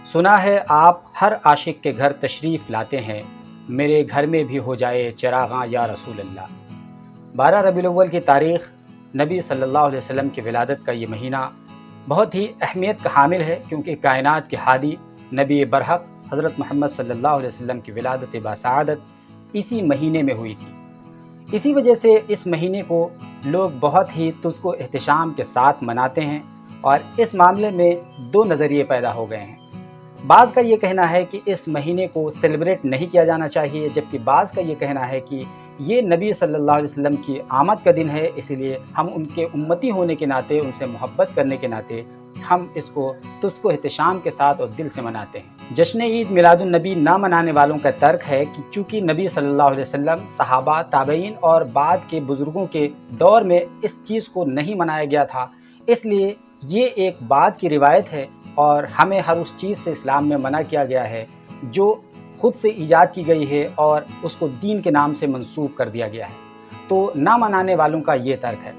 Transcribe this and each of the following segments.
सुना है आप हर आशिक के घर तशरीफ़ लाते हैं, मेरे घर में भी हो जाए चिरागां या रसूल अल्लाह। 12 रबीउल अव्वल की तारीख़ नबी सल्लल्लाहु अलैहि वसल्लम की विलादत का ये महीना बहुत ही अहमियत का हामिल है, क्योंकि कायनात के हादी नबी बरहक हज़रत मोहम्मद सल्लल्लाहु अलैहि वसल्लम की विलादत बासआदत इसी महीने में हुई थी। इसी वजह से इस महीने को लोग बहुत ही तुज़्को एहतशाम के साथ मनाते हैं और इस मामले में दो नज़रिए पैदा हो गए हैं। बाज़ का ये कहना है कि इस महीने को सेलिब्रेट नहीं किया जाना चाहिए, जबकि बाज़ का ये कहना है कि ये नबी सल्लल्लाहु अलैहि वसल्लम की आमद का दिन है, इसलिए हम उनके उम्मती होने के नाते, उनसे मोहब्बत करने के नाते हम इसको तुज़्को एहतशाम के साथ और दिल से मनाते हैं। जश्न ईद मिलादुन नबी ना मनाने वालों का तर्क है कि चूँकि नबी सल्लल्लाहु अलैहि वसल्लम, सहाबा, ताबईन और बाद के बुज़ुर्गों के दौर में इस चीज़ को नहीं मनाया गया था, इसलिए ये एक बाद की रिवायत है और हमें हर उस चीज़ से इस्लाम में मना किया गया है जो खुद से ईजाद की गई है और उसको दीन के नाम से मंसूब कर दिया गया है। तो ना मनाने वालों का ये तर्क है।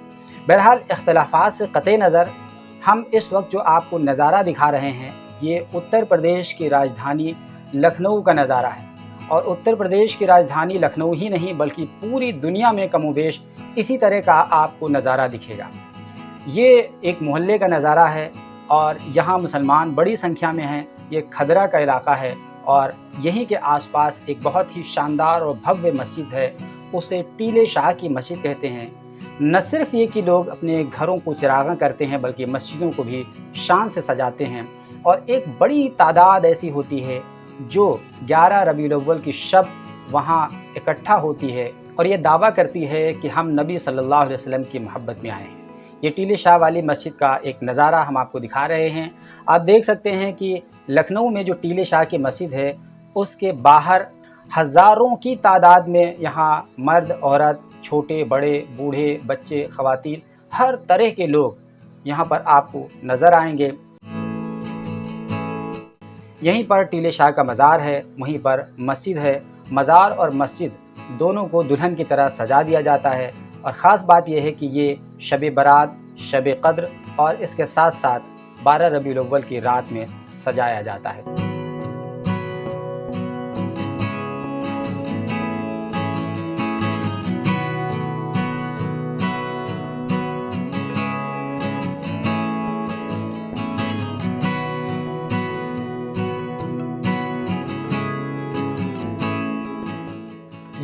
बहरहाल इख्तलाफात से क़तई नज़र हम इस वक्त जो आपको नज़ारा दिखा रहे हैं, ये उत्तर प्रदेश की राजधानी लखनऊ का नज़ारा है। और उत्तर प्रदेश की राजधानी लखनऊ ही नहीं बल्कि पूरी दुनिया में कमोबेश इसी तरह का आपको नज़ारा दिखेगा। ये एक मोहल्ले का नज़ारा है और यहाँ मुसलमान बड़ी संख्या में हैं। ये खदरा का इलाका है और यहीं के आसपास एक बहुत ही शानदार और भव्य मस्जिद है, उसे टीले शाह की मस्जिद कहते हैं। न सिर्फ ये कि लोग अपने घरों को चिरागां करते हैं बल्कि मस्जिदों को भी शान से सजाते हैं और एक बड़ी तादाद ऐसी होती है जो 11 रबीउल अव्वल की शब वहाँ इकट्ठा होती है और ये दावा करती है कि हम नबी सल्लल्लाहु अलैहि वसल्लम की मोहब्बत में आए हैं। ये टीले शाह वाली मस्जिद का एक नज़ारा हम आपको दिखा रहे हैं। आप देख सकते हैं कि लखनऊ में जो टीले शाह की मस्जिद है उसके बाहर हज़ारों की तादाद में यहाँ मर्द, औरत, छोटे बड़े, बूढ़े, बच्चे, ख़वातीन, हर तरह के लोग यहाँ पर आपको नज़र आएंगे। यहीं पर टीले शाह का मज़ार है, वहीं पर मस्जिद है। मज़ार और मस्जिद दोनों को दुल्हन की तरह सजा दिया जाता है और ख़ास बात यह है कि ये शब बरात, शब क़द्र और इसके साथ साथ 12 रबीउल अव्वल की रात में सजाया जाता है।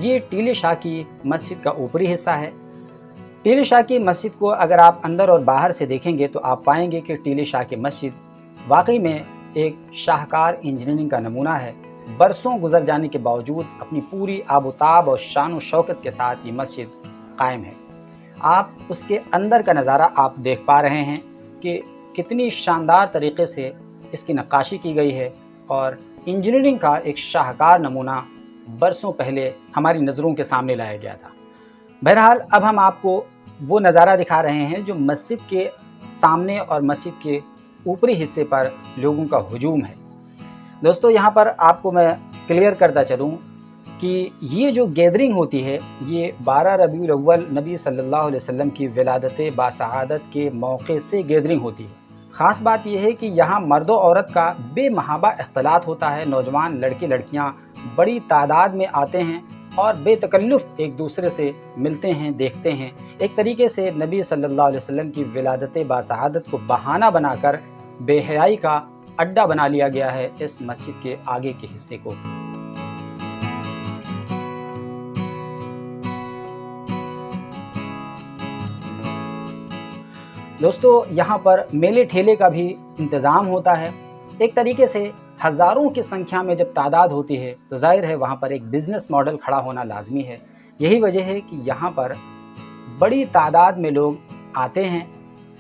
ये टीले शाह की मस्जिद का ऊपरी हिस्सा है। टीले शाह की मस्जिद को अगर आप अंदर और बाहर से देखेंगे तो आप पाएंगे कि टीले शाह की मस्जिद वाकई में एक शाहकार इंजीनियरिंग का नमूना है। बरसों गुजर जाने के बावजूद अपनी पूरी आबोताब और शान व शौकत के साथ ये मस्जिद कायम है। आप उसके अंदर का नज़ारा आप देख पा रहे हैं कि कितनी शानदार तरीके से इसकी नक्काशी की गई है और इंजीनियरिंग का एक शाहकार नमूना बरसों पहले हमारी नज़रों के सामने लाया गया था। बहरहाल अब हम आपको वो नज़ारा दिखा रहे हैं जो मस्जिद के सामने और मस्जिद के ऊपरी हिस्से पर लोगों का हुजूम है। दोस्तों, यहाँ पर आपको मैं क्लियर करता चलूँ कि ये जो गैदरिंग होती है ये 12 रबीउल अव्वल नबी सल्लल्लाहु अलैहि वसल्लम की विलादत बासआदत के मौके से गैदरिंग होती है। ख़ास बात यह है कि यहाँ मर्द और औरत का बेमहाबा इख्तलात होता है। नौजवान लड़के लड़कियाँ बड़ी तादाद में आते हैं और बेतकल्लुफ़ एक दूसरे से मिलते हैं, देखते हैं। एक तरीके से नबी सल्लल्लाहु अलैहि वसल्लम की विलादत बासआदत को बहाना बनाकर बेहयाई का अड्डा बना लिया गया है इस मस्जिद के आगे के हिस्से को। दोस्तों, यहाँ पर मेले ठेले का भी इंतज़ाम होता है। एक तरीके से हज़ारों की संख्या में जब तादाद होती है तो ज़ाहिर है वहाँ पर एक बिज़नेस मॉडल खड़ा होना लाजमी है। यही वजह है कि यहाँ पर बड़ी तादाद में लोग आते हैं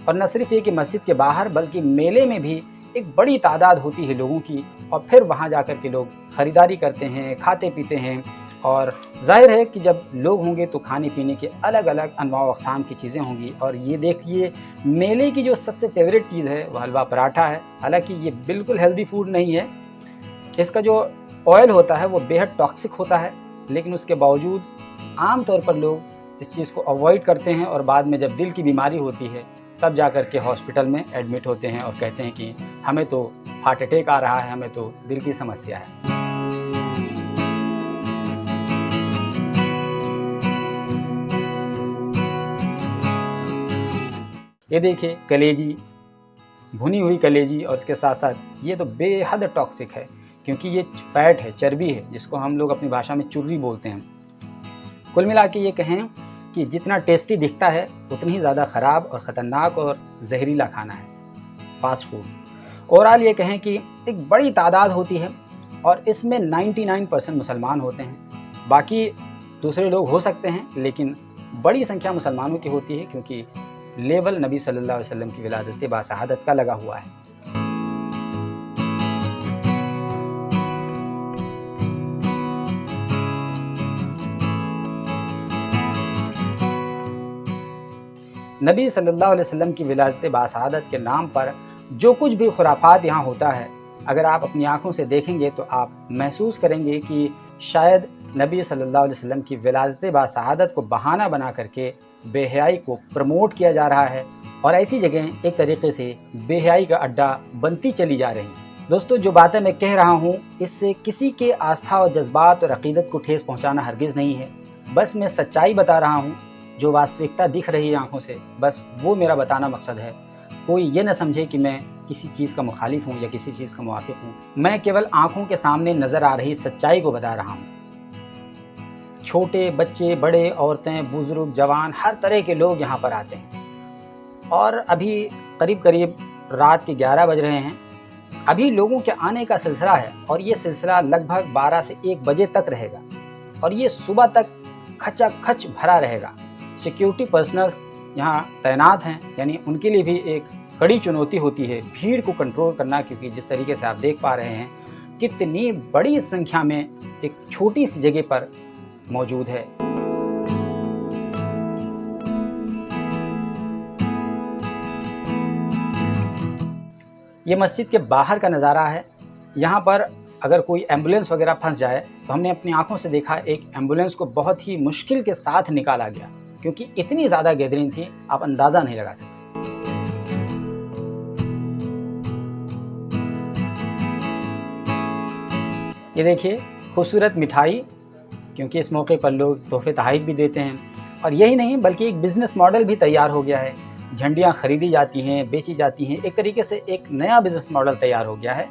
और न सिर्फ ये कि मस्जिद के बाहर बल्कि मेले में भी एक बड़ी तादाद होती है लोगों की और फिर वहाँ जाकर के लोग ख़रीदारी करते हैं, खाते पीते हैं। और ज़ाहिर है कि जब लोग होंगे तो खाने पीने के अलग अलग अनवा अक़साम की चीज़ें होंगी। और ये देखिए, मेले की जो सबसे फेवरेट चीज़ है वो हलवा पराठा है। हालांकि ये बिल्कुल हेल्दी फूड नहीं है, इसका जो ऑयल होता है वो बेहद टॉक्सिक होता है, लेकिन उसके बावजूद आम तौर पर लोग इस चीज़ को अवॉइड करते हैं और बाद में जब दिल की बीमारी होती है तब जा कर के हॉस्पिटल में एडमिट होते हैं और कहते हैं कि हमें तो हार्ट अटैक आ रहा है, हमें तो दिल की समस्या है। ये देखिए कलेजी, भुनी हुई कलेजी, और इसके साथ साथ ये तो बेहद टॉक्सिक है क्योंकि ये फैट है, चर्बी है, जिसको हम लोग अपनी भाषा में चुर्री बोलते हैं। कुल मिला के ये कहें कि जितना टेस्टी दिखता है उतनी ही ज़्यादा ख़राब और ख़तरनाक और जहरीला खाना है फास्ट फूड। ओवरऑल ये कहें कि एक बड़ी तादाद होती है और इसमें 99% मुसलमान होते हैं। बाकी दूसरे लोग हो सकते हैं लेकिन बड़ी संख्या मुसलमानों की होती है क्योंकि लेबल नबी सल्लल्लाहु अलैहि वसल्लम की विलादत बाशहादत का लगा हुआ है। नबी सल्लल्लाहु अलैहि वसल्लम की विलादत बाशहादत के नाम पर जो कुछ भी खुराफात यहाँ होता है, अगर आप अपनी आँखों से देखेंगे तो आप महसूस करेंगे कि शायद नबी सल्लल्लाहु अलैहि वसल्लम की विलादत बाशहादत को बहाना बना करके बेहयाई को प्रमोट किया जा रहा है और ऐसी जगह एक तरीके से बेहयाई का अड्डा बनती चली जा रही है। दोस्तों, जो बातें मैं कह रहा हूँ इससे किसी के आस्था और जज्बात और अक़ीदत को ठेस पहुँचाना हरगिज़ नहीं है। बस मैं सच्चाई बता रहा हूँ, जो वास्तविकता दिख रही है आँखों से, बस वो मेरा बताना मकसद है। कोई ये न समझे कि मैं किसी चीज़ का मुखालिफ हूँ या किसी चीज़ का मुवाफ़िक़ हूँ। मैं केवल आँखों के सामने नज़र आ रही सच्चाई को बता रहा हूँ। छोटे बच्चे, बड़े, औरतें, बुज़ुर्ग, जवान, हर तरह के लोग यहाँ पर आते हैं और अभी करीब करीब रात के 11 बज रहे हैं। अभी लोगों के आने का सिलसिला है और ये सिलसिला लगभग 12 से 1 बजे तक रहेगा और ये सुबह तक खचाखच भरा रहेगा। सिक्योरिटी पर्सनल्स यहाँ तैनात हैं, यानी उनके लिए भी एक कड़ी चुनौती होती है भीड़ को कंट्रोल करना, क्योंकि जिस तरीके से आप देख पा रहे हैं कितनी बड़ी संख्या में एक छोटी सी जगह पर मौजूद है। ये मस्जिद के बाहर का नज़ारा है। यहाँ पर अगर कोई एम्बुलेंस वगैरह फंस जाए तो हमने अपनी आंखों से देखा एक एम्बुलेंस को बहुत ही मुश्किल के साथ निकाला गया, क्योंकि इतनी ज़्यादा गैदरिंग थी, आप अंदाज़ा नहीं लगा सकते। ये देखिए खूबसूरत मिठाई, क्योंकि इस मौके पर लोग तोहफे तोहफ़े भी देते हैं। और यही नहीं बल्कि एक बिज़नेस मॉडल भी तैयार हो गया है। झंडियाँ खरीदी जाती हैं, बेची जाती हैं, एक तरीके से एक नया बिज़नेस मॉडल तैयार हो गया है।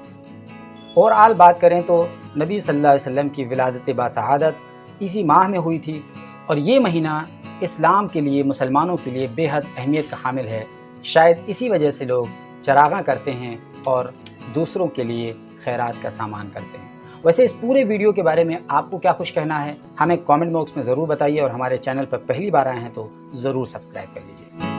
और आल बात करें तो नबी सल्लल्लाहु अलैहि वसल्लम की विलादत बाशहादत इसी माह में हुई थी और ये महीना इस्लाम के लिए, मुसलमानों के लिए बेहद अहमियत का हामिल है। शायद इसी वजह से लोग चरागां करते हैं और दूसरों के लिए खैरात का सामान करते हैं। वैसे इस पूरे वीडियो के बारे में आपको क्या कुछ कहना है, हमें कमेंट बॉक्स में ज़रूर बताइए और हमारे चैनल पर पहली बार आए हैं तो ज़रूर सब्सक्राइब कर लीजिए।